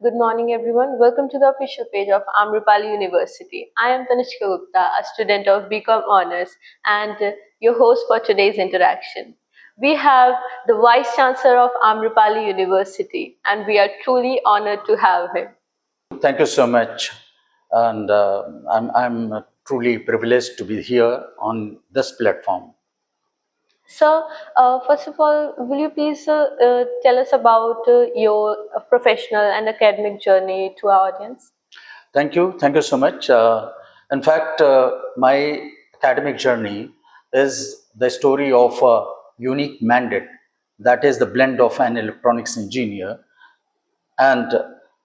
Good morning, everyone. Welcome to the official page of Amrapali University. I am Tanishka Gupta, a student of BCom Honors and your host for today's interaction. We have the Vice Chancellor of Amrapali University, and we are truly honored to have him. Thank you so much. And I'm truly privileged to be here on this platform. So, first of all, will you please tell us about your professional and academic journey to our audience? Thank you. Thank you so much. In fact, my academic journey is the story of a unique mandate, that is the blend of an electronics engineer and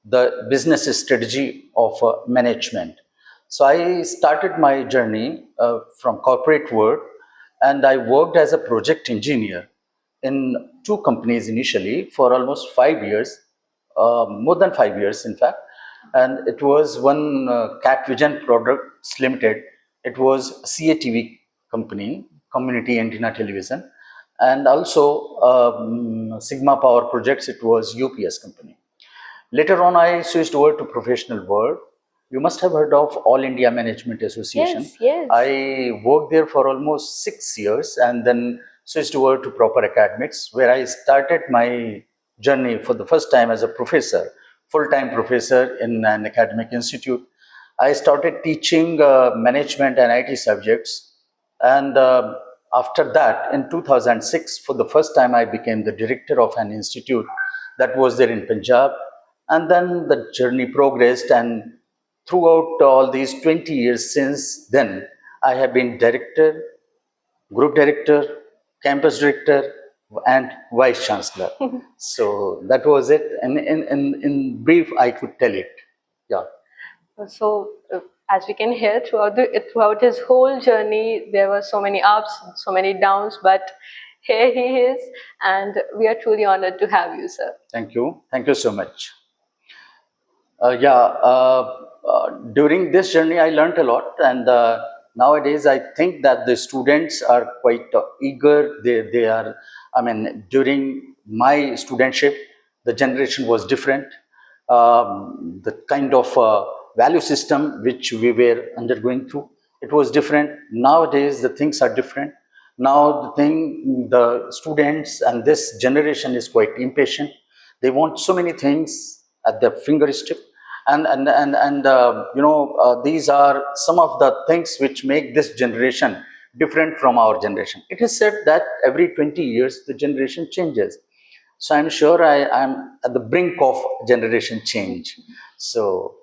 the business strategy of management. So I started my journey from corporate world, and I worked as a project engineer in two companies initially for almost 5 years, more than 5 years in fact. And it was one Cat Vision Products Limited. It was CATV company, Community Antenna Television, and also Sigma Power Projects. It was UPS company. Later on, I switched over to professional world. You must have heard of All India Management Association. Yes, yes. I worked there for almost 6 years and then switched over to proper academics, where I started my journey for the first time as a professor, full-time professor in an academic institute. I started teaching management and IT subjects, and after that, in 2006, for the first time, I became the director of an institute that was there in Punjab. And then the journey progressed, and throughout all these 20 years since then, I have been director, group director, campus director, and vice chancellor. So that was it. And in brief, I could tell it. Yeah. So, as we can hear throughout his whole journey, there were so many ups, so many downs, but here he is, and we are truly honored to have you, sir. Thank you. Thank you so much. During this journey, I learned a lot, and nowadays I think that the students are quite eager. They are, I mean, during my studentship, the generation was different. The kind of value system which we were undergoing through, it was different. Nowadays, the things are different. Now, the students and this generation is quite impatient. They want so many things at their fingertip, and these are some of the things which make this generation different from our generation. It is said that every 20 years the generation changes, so I'm sure I'm at the brink of generation change. So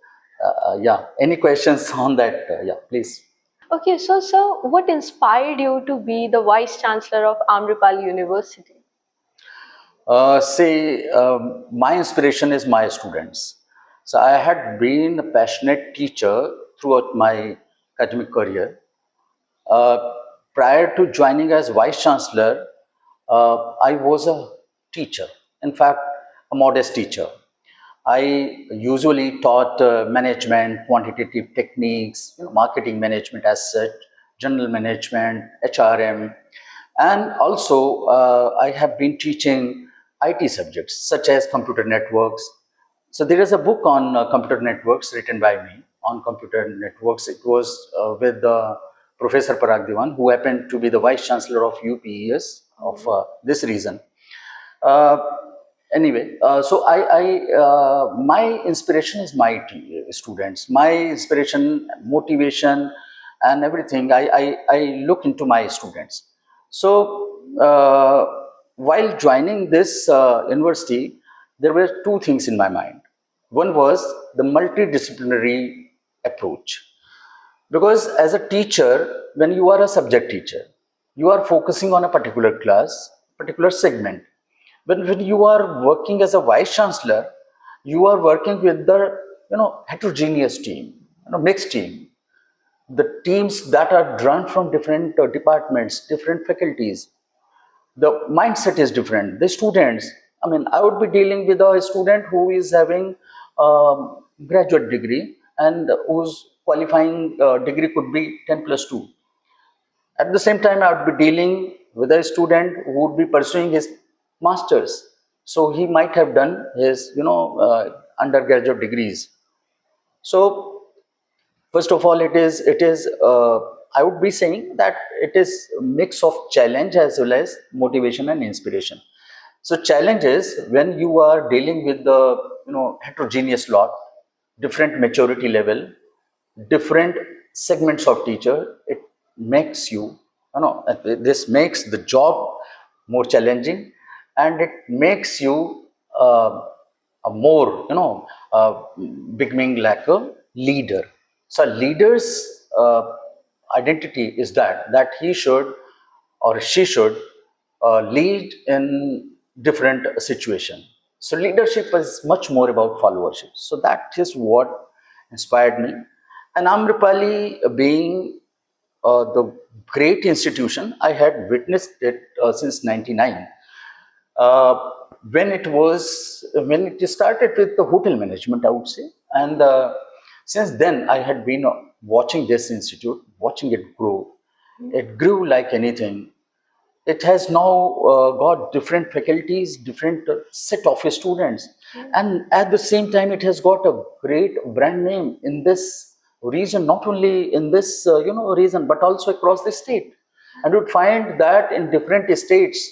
any questions on that? Yeah, please. Okay, so sir, what inspired you to be the Vice Chancellor of Amrapali University? My inspiration is my students. So I had been a passionate teacher throughout my academic career. Uh, Prior to joining as vice chancellor, I was a teacher. In fact, a modest teacher. I usually taught management, quantitative techniques, marketing management as such, general management, HRM, and also I have been teaching IT subjects such as computer networks. So there is a book on computer networks written by me on computer networks. It was with Professor Parag Diwan, who happened to be the vice chancellor of UPES of this reason. Uh, anyway, my inspiration is my students. My inspiration, motivation, and everything. I look into my students. So while joining this university, there were two things in my mind. One was the multidisciplinary approach, because as a teacher, when you are a subject teacher, you are focusing on a particular class, particular segment. When you are working as a vice chancellor, you are working with the heterogeneous team, mixed team, the teams that are drawn from different departments, different faculties. The mindset is different. The students, I mean, I would be dealing with a student who is having graduate degree and whose qualifying degree could be 10 plus 2. At the same time, I would be dealing with a student who would be pursuing his master's. So he might have done his, undergraduate degrees. So first of all, it is I would be saying that it is a mix of challenge as well as motivation and inspiration. So challenge is when you are dealing with the heterogeneous lot, different maturity level, different segments of teacher. It makes this makes the job more challenging, and it makes you a more becoming like a leader. So leader's identity is that he should or she should lead in different situation. So leadership is much more about followership. So that is what inspired me. And Amrapali being the great institution, I had witnessed it since 99. Uh, when it started with the hotel management, I would say, and since then I had been watching this institute, watching it grow. It grew like anything. It has now got different faculties, different set of students, and at the same time it has got a great brand name in this region, not only in this region but also across the state. And you'd find that in different states,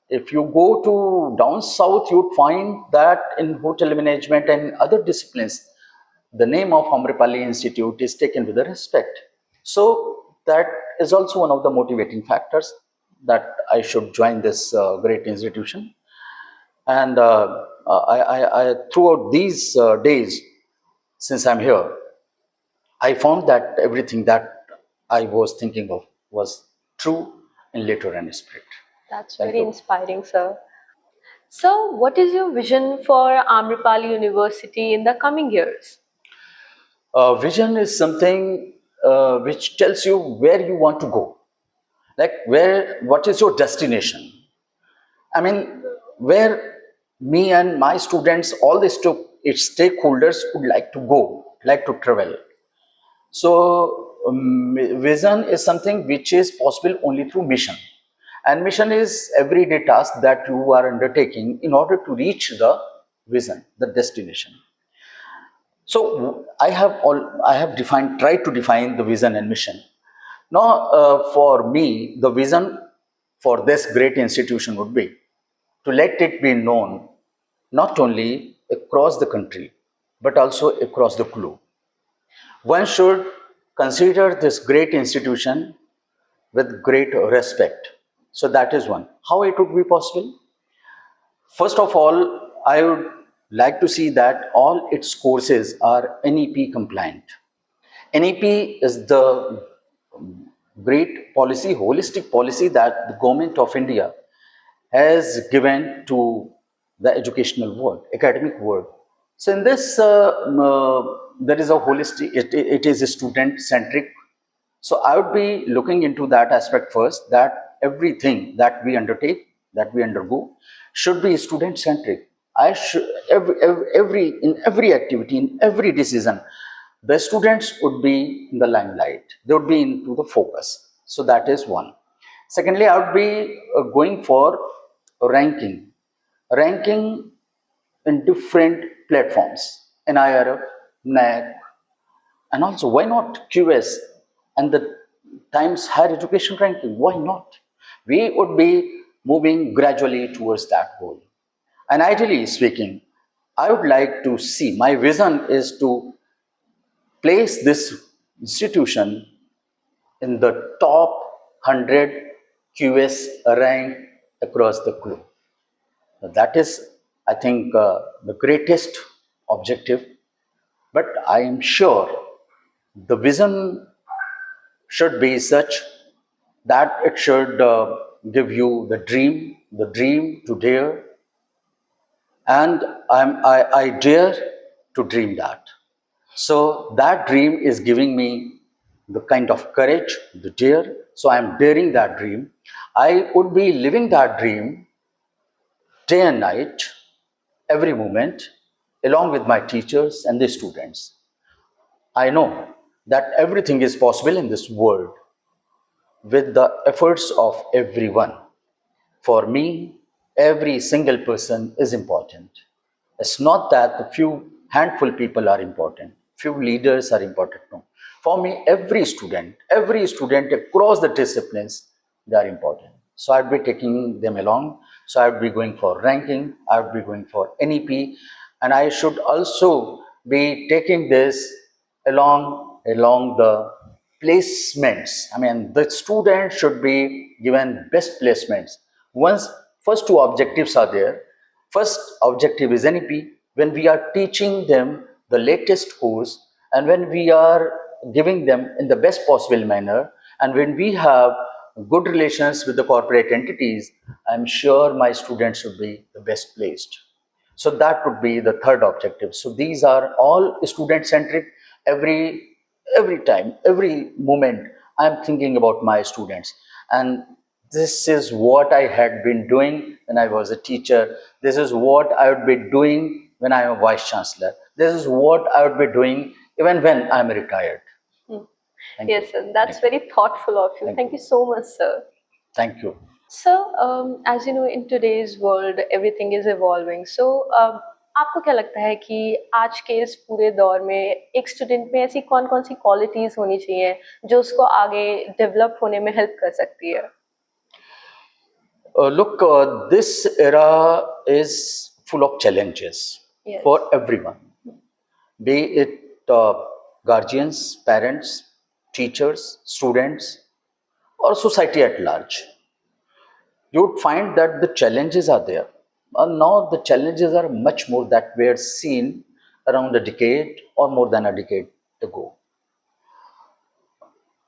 if you go to down south, you'd find that in hotel management and other disciplines, the name of Amrapali Institute is taken with a respect. So that is also one of the motivating factors that I should join this great institution. And throughout these days, since I'm here, I found that everything that I was thinking of was true in letter and spirit. That's Thank very you. inspiring, sir. So, what is your vision for Amrapali University in the coming years? Vision is something which tells you where you want to go, like what is your destination. I mean, where me and my students, all the its stakeholders would like to go, like to travel. So, vision is something which is possible only through mission. And mission is everyday task that you are undertaking in order to reach the vision, the destination. So I have tried to define the vision and mission. Now, for me, the vision for this great institution would be to let it be known not only across the country but also across the globe. One should consider this great institution with great respect. So that is one. How it would be possible? First of all, I would like to see that all its courses are NEP compliant. NEP is the great policy, holistic policy that the government of India has given to the educational world, academic world. So in this, there is a holistic, it is student centric. So I would be looking into that aspect first, that everything that we undertake, that we undergo, should be student centric. I should in every activity, in every decision, the students would be in the limelight. They would be into the focus. So that is one. Secondly, I would be going for ranking in different platforms, NIRF, NAC, and also why not QS and the Times Higher Education ranking? Why not? We would be moving gradually towards that goal. And ideally speaking, I would like to see, my vision is to place this institution in the top 100 QS rank across the globe. That is, I think, the greatest objective. But I am sure the vision should be such that it should give you the dream to dare, and I dare to dream that. So that dream is giving me the kind of courage, the dare. So I am daring that dream. I would be living that dream day and night, every moment, along with my teachers and the students. I know that everything is possible in this world with the efforts of everyone. For me, every single person is important. It's not that the few handful people are important, few leaders are important. No, for me every student across the disciplines, they are important. So I'd be taking them along. So I'd be going for ranking, I'd be going for NEP, and I should also be taking this along the placements. I mean, the student should be given best placements. Once first two objectives are there. First objective is NEP. When we are teaching them the latest course, and when we are giving them in the best possible manner, and when we have good relations with the corporate entities, I'm sure my students should be the best placed. So that would be the third objective. So these are all student centric. Every time, every moment, I'm thinking about my students. And this is what I had been doing when I was a teacher. This is what I would be doing when I am a vice chancellor. This is what I would be doing even when I'm retired. Thank Yes, you. sir. That's very thoughtful of you. Thank you so much, sir. Thank you. So, as you know, in today's world, everything is evolving. So, आपको क्या लगता है कि आज के इस पूरे दौर में एक स्टूडेंट में ऐसी कौन कौन सी क्वालिटीज होनी चाहिए जो उसको आगे डेवलप होने में हेल्प कर सकती है? Look, this era is full of challenges Yes. for everyone, be it guardians, parents, teachers, students, or society at large. You would find that the challenges are there. And now the challenges are much more that were seen around a decade or more than a decade ago.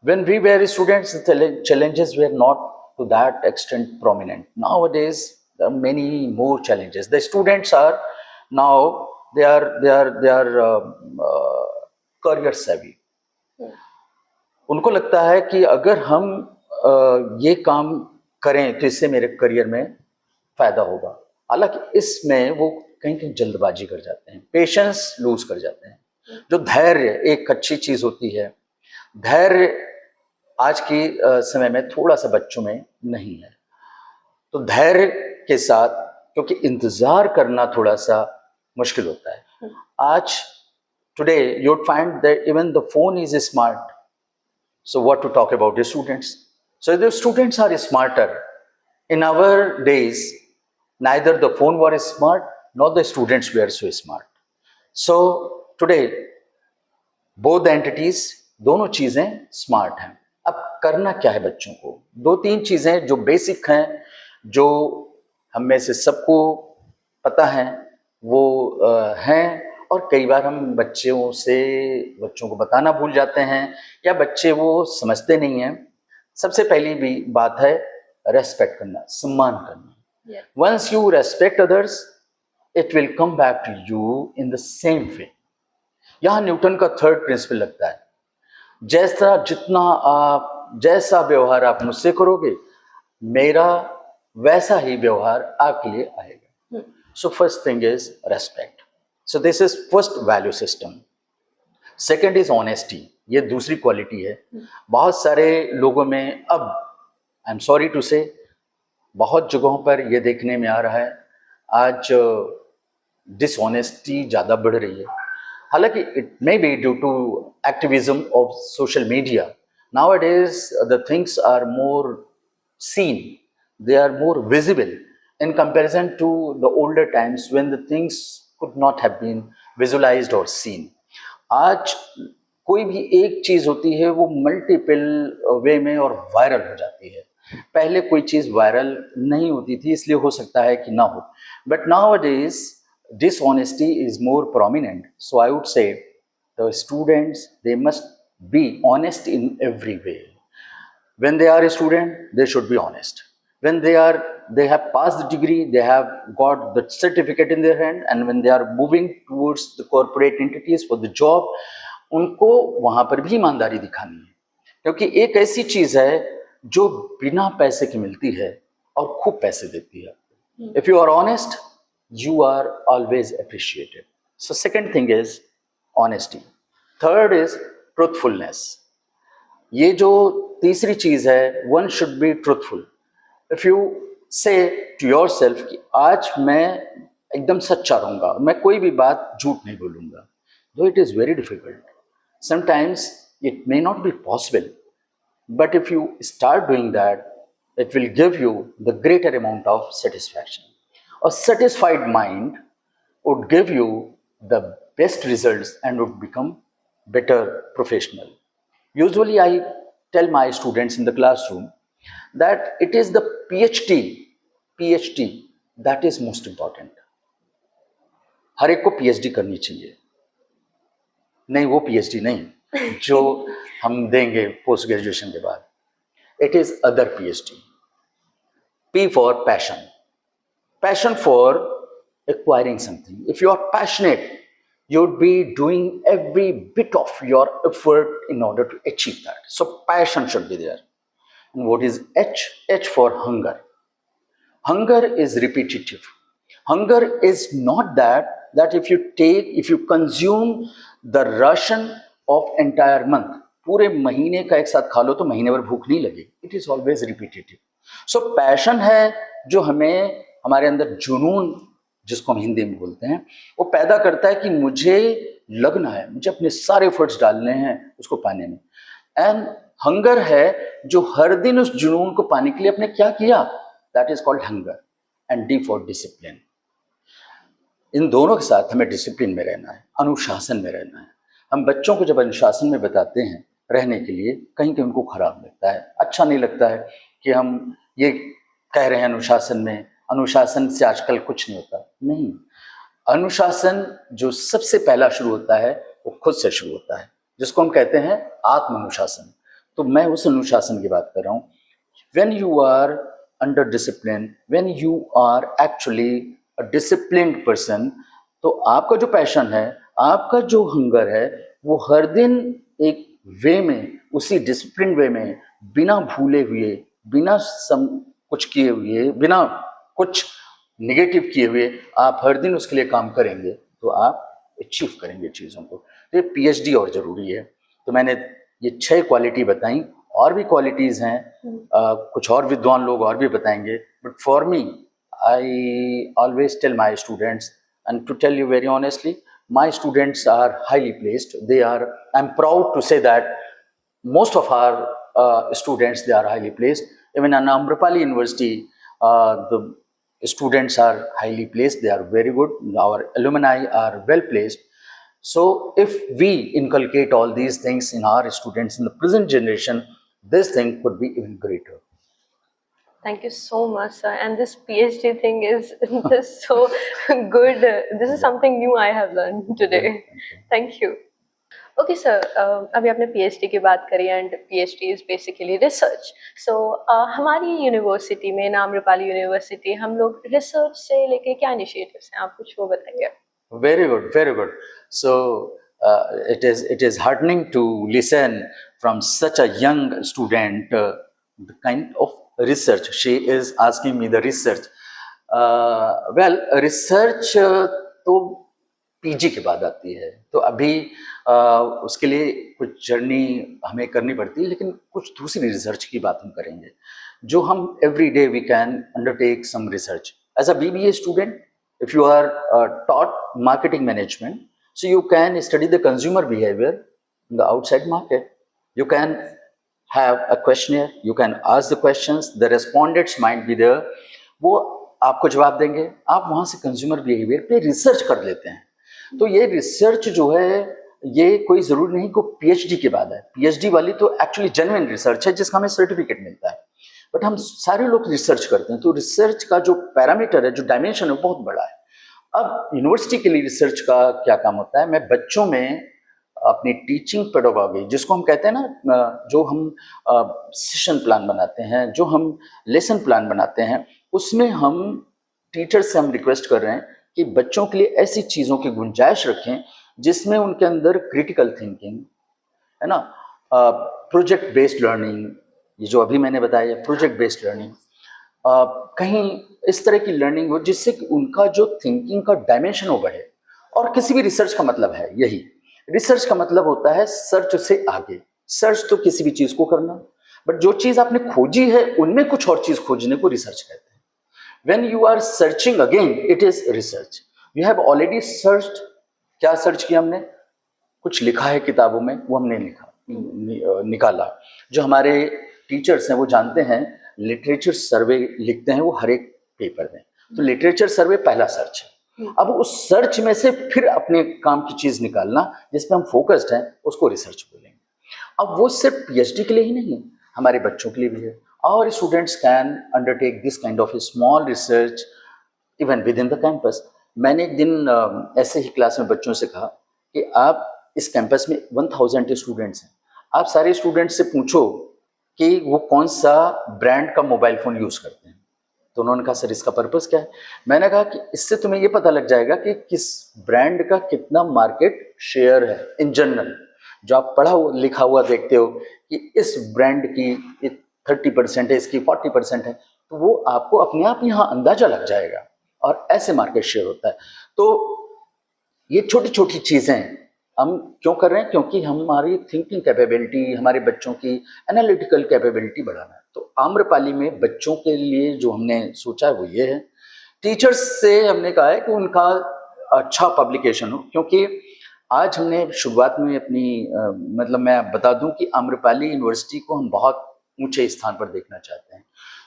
When we were students, the challenges were not to that extent prominent. Nowadays, there are many more challenges. The students are now they are career savvy. उनको लगता है कि अगर हम ये काम करें तो इससे मेरे करियर में फायदा होगा. हालांकि इसमें वो कहीं कहीं जल्दबाजी कर जाते हैं, पेशेंस लूज कर जाते हैं. जो धैर्य एक अच्छी चीज होती है, धैर्य आज की समय में थोड़ा सा बच्चों में नहीं है. तो धैर्य के साथ, क्योंकि इंतजार करना थोड़ा सा मुश्किल होता है. आज today you would find that even the phone is smart. So what to talk about the students? So the students are smarter. In our days, neither the phone was smart nor the students were so smart. So today, both the entities, दोनों चीजें smart हैं. अब करना क्या है बच्चों को? दो तीन चीजें जो बेसिक हैं, जो हम में से सबको पता है, वो हैं. और कई बार हम बच्चों को बताना भूल जाते हैं, या बच्चे वो समझते नहीं हैं. सबसे पहली भी बात है रेस्पेक्ट करना, सम्मान करना. Once you respect others, it will come back to you in the same way. यहाँ न्यूटन का थर्ड प्रिंसिपल लगता है, जैसा व्यवहार आप मुझसे करोगे, मेरा वैसा ही व्यवहार आपके लिए आएगा. So first thing is respect. So this is first value system. Second is honesty. ये दूसरी क्वालिटी है. बहुत सारे लोगों में अब, आई एम सॉरी टू से, बहुत जगहों पर ये देखने में आ रहा है आज डिसऑनेस्टी ज़्यादा बढ़ रही है. हालांकि it may be due to activism of social media. Nowadays the things are more seen, they are more visible in comparison to the older times when the things could not have been visualized or seen. आज कोई भी एक चीज होती है वो multiple वे में और वायरल हो जाती है. पहले कोई चीज वायरल नहीं होती थी, इसलिए हो सकता है कि ना हो. But nowadays dishonesty is more prominent. So I would say the students, they must be honest in every way. When they are a student, they should be honest. When they have passed the degree, they have got the certificate in their hand, and when they are moving towards the corporate entities for the job, उनको वहां पर भी ईमानदारी दिखानी है. क्योंकि एक ऐसी चीज है जो बिना पैसे की मिलती है और खूब पैसे देती है. If you are honest, you are always appreciated. So second thing is honesty. Third is truthfulness. ये जो तीसरी चीज है, one should be truthful. If you say to yourself कि आज मैं एकदम सच्चा रहूँगा, मैं कोई भी बात झूठ नहीं बोलूँगा. Though it is very difficult, sometimes it may not be possible, but if you start doing that, it will give you the greater amount of satisfaction. A satisfied mind would give you the best results and would become better professional. Usually I tell my students in the classroom that it is the PhD that is most important. हर एक को PhD करनी चाहिए. नहीं, वो PhD नहीं जो हम देंगे पोस्ट ग्रेजुएशन के बाद. It is other PhD. P for passion. Passion for acquiring something. If you are passionate, you would be doing every bit of your effort in order to achieve that. So passion should be there. And what is H? H for hunger. Hunger is repetitive. Hunger is not that if you consume the ration of entire month, पूरे महीने का एक साथ खा लो तो महीने भर भूख नहीं लगेगी. It is always repetitive. So passion है जो हमें हमारे अंदर जुनून, जिसको हम हिंदी में बोलते हैं, वो पैदा करता है कि मुझे लगना है, मुझे अपने सारे एफर्ट्स डालने हैं उसको पाने में. एंड हंगर है जो हर दिन उस जुनून को पाने के लिए अपने क्या किया, that is called hunger. And D for discipline. इन दोनों के साथ हमें डिसिप्लिन में रहना है, अनुशासन में रहना है. हम बच्चों को जब अनुशासन में बताते हैं रहने के लिए, कहीं कहीं उनको खराब लगता है, अच्छा नहीं लगता है कि हम ये कह रहे हैं अनुशासन में, अनुशासन से आजकल कुछ नहीं होता. नहीं, अनुशासन जो सबसे पहला शुरू होता है वो खुद से शुरू होता है, जिसको हम कहते हैं आत्म अनुशासन. तो मैं उस अनुशासन की बात कर रहा हूँ. When you are under discipline, when you are actually a disciplined person, तो आपका जो पैशन है, आपका जो हंगर है, वो हर दिन एक वे में, उसी डिसिप्लिन वे में, बिना भूले हुए, बिना कुछ किए हुए, बिना कुछ निगेटिव किए हुए, आप हर दिन उसके लिए काम करेंगे तो आप अचीव करेंगे चीज़ों को. तो ये PhD और ज़रूरी है. तो मैंने ये 6 क्वालिटी बताई, और भी क्वालिटीज़ हैं, कुछ और विद्वान लोग और भी बताएंगे. But for me, I always tell my students, and to tell you very honestly, my students are highly placed. They are, I am proud to say that most of our students, they are highly placed. Even in Amrapali University, the students are highly placed. They are very good. Our alumni are well placed. So if we inculcate all these things in our students in the present generation, this thing could be even greater. Thank you so much, sir. And this PhD thing is just so good. This is something new I have learned today. Thank you. Okay sir, अभी आपने PhD की बात करी, and PhD is basically research. So हमारी university में, Amrapali university, हम लोग research से लेके क्या इनिशिएटिव्स हैं, आप कुछ वो बताइए. Very good, very good. So it is heartening to listen from such a young student the kind of research she is asking me. The research, well, research तो PG के बाद आती है, तो अभी उसके लिए कुछ जर्नी हमें करनी पड़ती है, लेकिन कुछ दूसरी रिसर्च की बात हम करेंगे जो हम every day we can undertake some research. As a BBA student, if you are taught marketing management, so you can study the consumer behavior in the outside market. You can have a questionnaire, you can ask the questions, the respondents might be there, वो आपको जवाब देंगे, आप वहाँ से consumer behaviour पे research कर लेते हैं. तो ये रिसर्च जो है, ये कोई ज़रूरी नहीं को PhD के बाद है. PhD वाली तो एक्चुअली जेन्युइन रिसर्च है जिसका हमें सर्टिफिकेट मिलता है. बट हम सारे लोग रिसर्च करते हैं, तो रिसर्च का जो पैरामीटर है, जो डायमेंशन है, बहुत बड़ा है. अब यूनिवर्सिटी के लिए रिसर्च का क्या काम होता है, मैं बच्चों में अपनी टीचिंग पेडागॉजी, जिसको हम कहते हैं ना, जो हम सेशन प्लान बनाते हैं, जो हम लेसन प्लान बनाते हैं, उसमें हम टीचर से हम रिक्वेस्ट कर रहे हैं कि बच्चों के लिए ऐसी चीज़ों की गुंजाइश रखें जिसमें उनके अंदर क्रिटिकल थिंकिंग है ना, प्रोजेक्ट बेस्ड लर्निंग, ये जो अभी मैंने बताया प्रोजेक्ट बेस्ड लर्निंग, कहीं इस तरह की लर्निंग हो जिससे कि उनका जो थिंकिंग का डायमेंशन हो बढ़े. और किसी भी रिसर्च का मतलब है यही, रिसर्च का मतलब होता है सर्च से आगे. सर्च तो किसी भी चीज़ को करना, बट जो चीज़ आपने खोजी है उनमें कुछ और चीज़ खोजने को रिसर्च कहते हैं. When you are searching again, it is research. We have already searched, क्या सर्च किया हमने, कुछ लिखा है किताबों में वो हमने निकाला। जो हमारे टीचर्स हैं वो जानते हैं, लिटरेचर सर्वे लिखते हैं वो हर एक पेपर में, तो लिटरेचर सर्वे पहला सर्च है। अब उस सर्च में से फिर अपने काम की चीज निकालना जिसमें हम फोकस्ड हैं उसको रिसर्च बोलेंगे। अब वो सिर्फ पीएचडी के लिए ही नहीं, हमारे बच्चों के लिए भी है। और students can undertake this kind of small research even with in the campus. मैंने एक दिन ऐसे ही क्लास में बच्चों से कहा कि आप इस कैंपस में 1000 स्टूडेंट्स हैं, आप सारे स्टूडेंट्स से पूछो कि वो कौन सा ब्रांड का मोबाइल फ़ोन यूज़ करते हैं। तो उन्होंने कहा सर इसका पर्पस क्या है। मैंने कहा कि इससे तुम्हें ये पता लग जाएगा कि किस ब्रांड का कितना मार्केट शेयर है इन जनरल। जो आप पढ़ा लिखा हुआ देखते हो कि इस ब्रांड की 30% है, इसकी 40% है, तो वो आपको अपने आप यहाँ अंदाजा लग जाएगा और ऐसे मार्केट शेयर होता है। तो ये छोटी छोटी चीज़ें हम क्यों कर रहे हैं, क्योंकि हमारी थिंकिंग कैपेबिलिटी, हमारे बच्चों की एनालिटिकल कैपेबिलिटी बढ़ाना है। तो आम्रपाली में बच्चों के लिए जो हमने सोचा है वो ये है। टीचर्स से हमने कहा है कि उनका अच्छा पब्लिकेशन हो, क्योंकि आज हमने शुरुआत में अपनी मतलब मैं बता दूं कि आम्रपाली यूनिवर्सिटी को हम बहुत ऊंचे स्थान पर देखना चाहते हैं।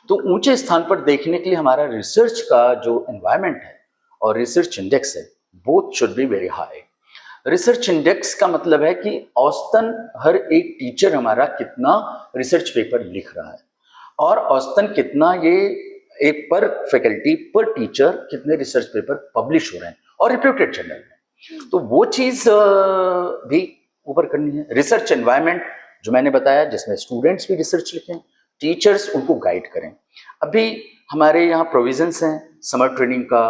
तो ऊंचे स्थान पर देखने के लिए हमारा रिसर्च का जो एनवायरनमेंट है और रिसर्च इंडेक्स है, both should be very high. Research index का मतलब है कि औसतन हर एक टीचर हमारा कितना रिसर्च पेपर लिख रहा है और औसतन कितना ये एक पर फैकल्टी पर टीचर कितने रिसर्च पेपर पब्लिश हो रहे हैं और रिप्यूटेड जर्नल में। तो वो चीज भी ऊपर करनी है। रिसर्च एनवायरनमेंट जो मैंने बताया जिसमें स्टूडेंट्स भी रिसर्च लिखें, टीचर्स उनको गाइड करें। अभी हमारे यहाँ प्रोविजंस हैं समर ट्रेनिंग का,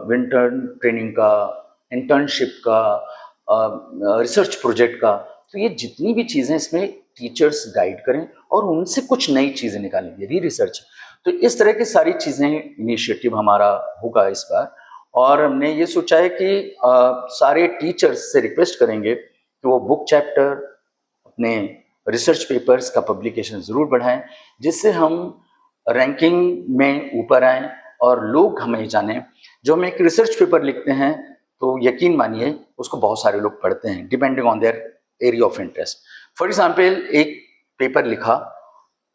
विंटर ट्रेनिंग का, इंटर्नशिप का, रिसर्च प्रोजेक्ट का। तो ये जितनी भी चीज़ें इसमें टीचर्स गाइड करें और उनसे कुछ नई चीज़ें निकालें, ये भी रिसर्च। तो इस तरह की सारी चीज़ें इनिशिएटिव हमारा होगा इस बार। और हमने ये सोचा है कि सारे टीचर्स से रिक्वेस्ट करेंगे कि वो बुक चैप्टर, अपने रिसर्च पेपर्स का पब्लिकेशन ज़रूर बढ़ाएं, जिससे हम रैंकिंग में ऊपर आएँ और लोग हमें जानें। जो हम एक रिसर्च पेपर लिखते हैं तो यकीन मानिए उसको बहुत सारे लोग पढ़ते हैं depending on their area of interest. For example एक पेपर लिखा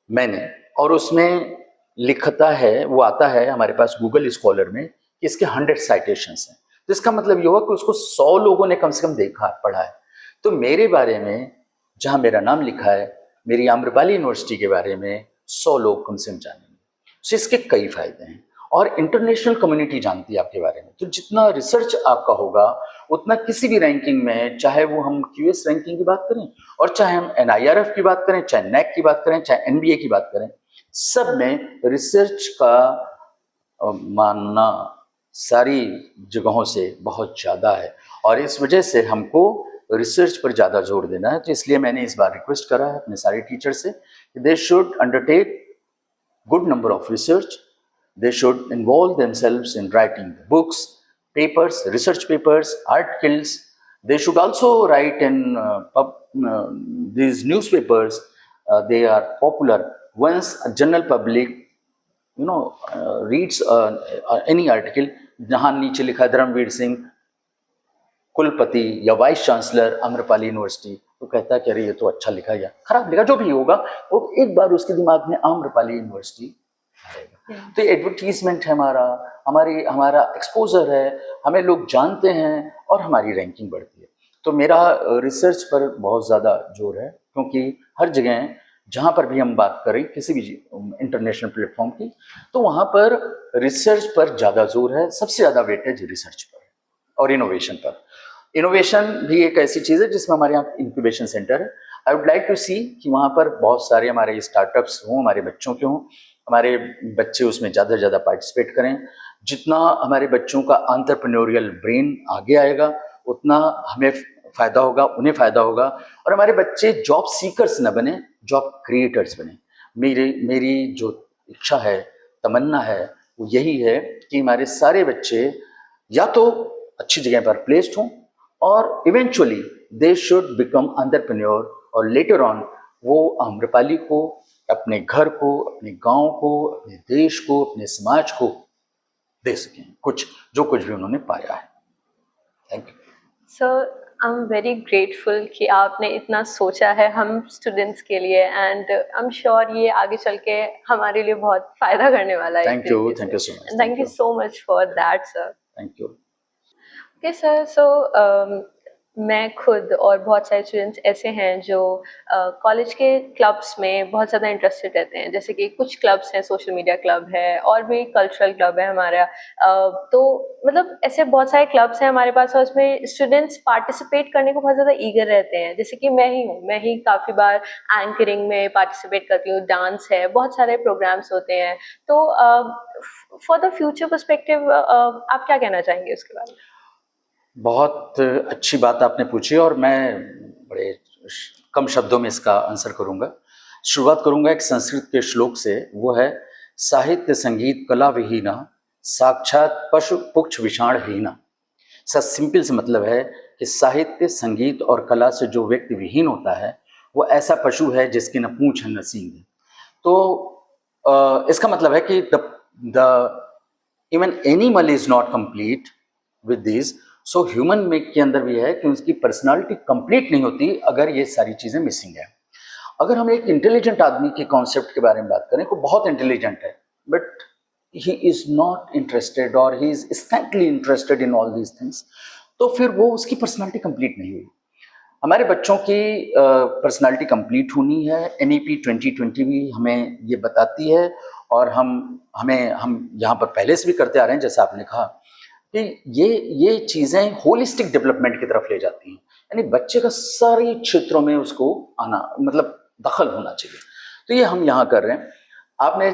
मैंने और उसमें लिखता है, वो आता है हमारे पास गूगल स्कॉलर में कि इसके 100 साइटेशंस हैं। तो इसका मतलब ये हुआ कि उसको 100 लोगों ने कम से कम देखा, पढ़ा है। तो मेरे बारे में जहाँ मेरा नाम लिखा है, मेरी आम्रपाली यूनिवर्सिटी के बारे में 100 लोग कम से कम जानेंगे। तो इसके कई फायदे हैं और इंटरनेशनल कम्युनिटी जानती है आपके बारे में। तो जितना रिसर्च आपका होगा उतना किसी भी रैंकिंग में, चाहे वो हम क्यूएस रैंकिंग की बात करें और चाहे हम एनआईआरएफ की बात करें, चाहे नैक की बात करें, चाहे एनबीए की बात करें, सब में रिसर्च का मानना सारी जगहों से बहुत ज़्यादा है और इस वजह से हमको रिसर्च पर ज़्यादा जोर देना है। तो इसलिए मैंने इस बार रिक्वेस्ट करा है अपने सारे टीचर से कि they should undertake good number of research. They should involve themselves in writing books, papers, research papers, articles. They should also write in these newspapers. They are popular. Once a general public, reads any article, जहाँ नीचे लिखा है धर्मवीर सिंह कुलपति या vice chancellor Amrapali university, तो कहता है कि अरे ये तो अच्छा लिखा या खराब लिखा, जो भी होगा वो एक बार उसके दिमाग में आम्रपाली यूनिवर्सिटी आएगा। तो ये एडवर्टीजमेंट है हमारा एक्सपोजर है, हमें लोग जानते हैं और हमारी रैंकिंग बढ़ती है। तो मेरा रिसर्च पर बहुत ज़्यादा जोर है, क्योंकि हर जगह जहाँ पर भी हम बात करें किसी भी इंटरनेशनल प्लेटफॉर्म की, तो वहाँ पर रिसर्च पर ज़्यादा जोर है, सबसे ज़्यादा वेटेज रिसर्च पर और इनोवेशन पर। इनोवेशन भी एक ऐसी चीज़ है जिसमें हमारे यहाँ इंक्यूबेशन सेंटर है। आई वुड लाइक टू सी कि वहाँ पर बहुत सारे हमारे स्टार्टअप्स हों, हमारे बच्चों के हों, हमारे बच्चे उसमें ज़्यादा से ज़्यादा पार्टिसिपेट करें। जितना हमारे बच्चों का एंटरप्रेन्योरियल ब्रेन आगे आएगा उतना हमें फ़ायदा होगा, उन्हें फ़ायदा होगा और हमारे बच्चे जॉब सीकर्स न बने, जॉब क्रिएटर्स बने। मेरी जो इच्छा है, तमन्ना है, वो यही है कि हमारे सारे बच्चे या तो अच्छी जगह पर प्लेस्ड हों और eventually they should become entrepreneur और लेटर ऑन वो आम्रपाली को, अपने घर को, अपने गांव को, अपने देश को, अपने समाज को दे सकें, कुछ जो कुछ भी उन्होंने पाया है। Thank you. Sir, I am very grateful कि आपने इतना सोचा है हम स्टूडेंट्स के लिए, एंड आई एम श्योर ये आगे चल के हमारे लिए बहुत फायदा करने वाला है। Thank you so much. Thank you so much for that sir. Thank you. Okay sir, so मैं खुद और बहुत सारे स्टूडेंट्स ऐसे हैं जो कॉलेज के क्लब्स में बहुत ज़्यादा इंटरेस्टेड रहते हैं, जैसे कि कुछ क्लब्स हैं, सोशल मीडिया क्लब है और भी कल्चरल क्लब है हमारा। तो मतलब ऐसे बहुत सारे क्लब्स हैं हमारे पास और उसमें स्टूडेंट्स पार्टिसिपेट करने को बहुत ज़्यादा ईगर रहते हैं। जैसे कि मैं ही हूँ, मैं ही काफ़ी बार एंकरिंग में पार्टिसिपेट करती हूँ, डांस है, बहुत सारे प्रोग्राम्स होते हैं। तो फॉर द फ्यूचर पर्सपेक्टिव आप क्या कहना चाहेंगे उसके बारे में? बहुत अच्छी बात आपने पूछी और मैं बड़े कम शब्दों में इसका आंसर करूँगा। शुरुआत करूँगा एक संस्कृत के श्लोक से, वो है साहित्य संगीत कला विहीना साक्षात पशु पुक्ष विषाणहीना। इसका सिंपल से मतलब है कि साहित्य संगीत और कला से जो व्यक्ति विहीन होता है वो ऐसा पशु है जिसकी न पूंछ है न सींग है। तो इसका मतलब है कि the even animal is not complete with this, so human में के अंदर भी है कि उसकी पर्सनालिटी कंप्लीट नहीं होती अगर ये सारी चीज़ें मिसिंग है। अगर हम एक इंटेलिजेंट आदमी के कॉन्सेप्ट के बारे में बात करें, वो बहुत इंटेलिजेंट है but he is not interested और he is scantly interested in all these things, तो फिर वो उसकी पर्सनालिटी कंप्लीट नहीं हुई। हमारे बच्चों की पर्सनालिटी कंप्लीट होनी है, NEP 2020 भी हमें ये बताती है और हम यहाँ पर पहले से भी करते आ रहे हैं, जैसा आपने कहा कि ये चीज़ें होलिस्टिक डेवलपमेंट की तरफ ले जाती हैं, यानी बच्चे का सारे क्षेत्रों में उसको आना मतलब दखल होना चाहिए। तो ये हम यहाँ कर रहे हैं। आपने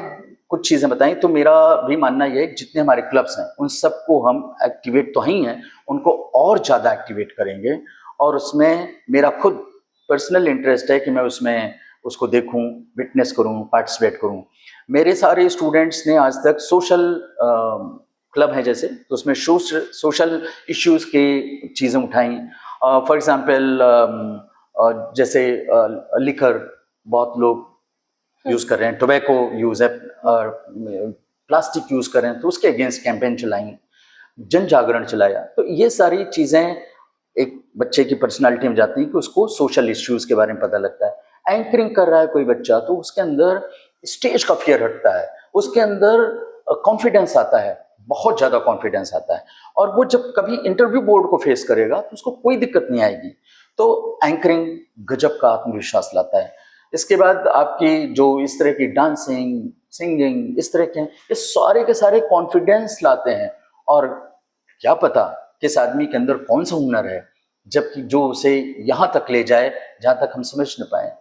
कुछ चीज़ें बताई, तो मेरा भी मानना ये है कि जितने हमारे क्लब्स हैं उन सबको हम एक्टिवेट तो ही हैं, उनको और ज़्यादा एक्टिवेट करेंगे और उसमें मेरा खुद पर्सनल इंटरेस्ट है कि मैं उसमें उसको देखूं, विटनेस करूं, पार्टिसिपेट करूं। मेरे सारे स्टूडेंट्स ने आज तक सोशल क्लब है जैसे, तो उसमें सोशल इश्यूज़ की चीज़ें उठाई। फॉर एग्जांपल जैसे लिकर बहुत लोग यूज़ कर रहे हैं, टोबैको यूज़ है, प्लास्टिक यूज़ कर रहे हैं, तो उसके अगेंस्ट कैंपेन चलाई, जन जागरण चलाया। तो ये सारी चीज़ें एक बच्चे की पर्सनालिटी में जाती है कि उसको सोशल इश्यूज़ के बारे में पता लगता है। एंकरिंग कर रहा है कोई बच्चा, तो उसके अंदर स्टेज का फियर हटता है, उसके अंदर कॉन्फिडेंस आता है, बहुत ज़्यादा कॉन्फिडेंस आता है, और वो जब कभी इंटरव्यू बोर्ड को फेस करेगा तो उसको कोई दिक्कत नहीं आएगी। तो एंकरिंग गजब का आत्मविश्वास लाता है। इसके बाद आपकी जो इस तरह की डांसिंग, सिंगिंग, इस तरह के ये सारे के सारे कॉन्फिडेंस लाते हैं, और क्या पता किस आदमी के अंदर कौन सा हुनर है जबकि जो उसे यहाँ तक ले जाए जहाँ तक हम समझ न पाए।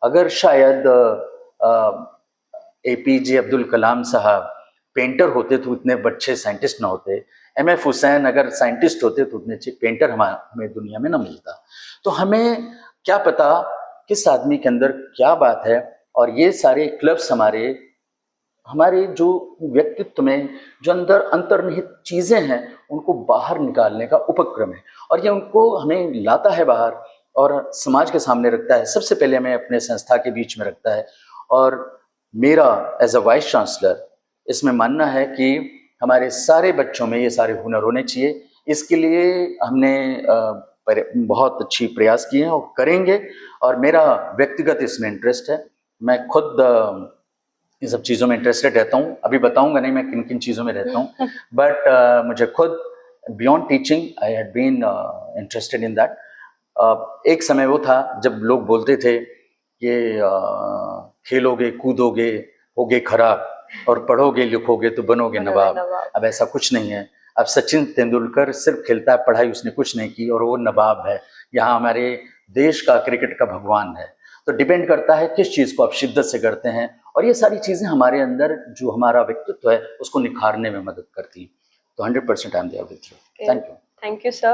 अगर शायद APJ अब्दुल कलाम साहब पेंटर होते तो इतने अच्छे साइंटिस्ट ना होते, MF हुसैन अगर साइंटिस्ट होते तो उतने अच्छे पेंटर हमें दुनिया में ना मिलता। तो हमें क्या पता किस आदमी के अंदर क्या बात है, और ये सारे क्लब्स हमारे जो व्यक्तित्व में जो अंदर अंतर्निहित चीज़ें हैं उनको बाहर निकालने का उपक्रम है, और ये उनको हमें लाता है बाहर और समाज के सामने रखता है। सबसे पहले हमें अपने संस्था के बीच में रखता है, और मेरा एज अ वाइस चांसलर इसमें मानना है कि हमारे सारे बच्चों में ये सारे हुनर होने चाहिए। इसके लिए हमने बहुत अच्छी प्रयास किए हैं और करेंगे, और मेरा व्यक्तिगत इसमें इंटरेस्ट है। मैं खुद इन सब चीज़ों में इंटरेस्टेड रहता हूँ। अभी बताऊंगा नहीं मैं किन किन चीज़ों में रहता हूँ, बट मुझे खुद beyond teaching I had been interested in that. एक समय वो था जब लोग बोलते थे कि खेलोगे कूदोगे होगे खराब और पढ़ोगे लिखोगे तो बनोगे नवाब। अब ऐसा कुछ नहीं है। अब सचिन तेंदुलकर सिर्फ खेलता है, पढ़ाई उसने कुछ नहीं की और वो नवाब है। यहाँ हमारे देश का क्रिकेट का भगवान है। तो डिपेंड करता है किस चीज़ को आप शिद्दत से करते हैं, और ये सारी चीज़ें हमारे अंदर जो हमारा व्यक्तित्व है उसको निखारने में मदद करती हैं। तो 100% I am there with you. Thank you. Thank you, sir.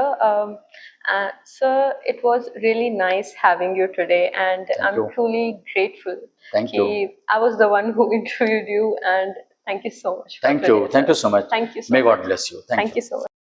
Sir, it was really nice having you today, and I'm truly grateful. Thank you. I was the one who interviewed you, and thank you so much. Thank you. Thank you so much. Thank you so May much. God bless you. Thank you so much.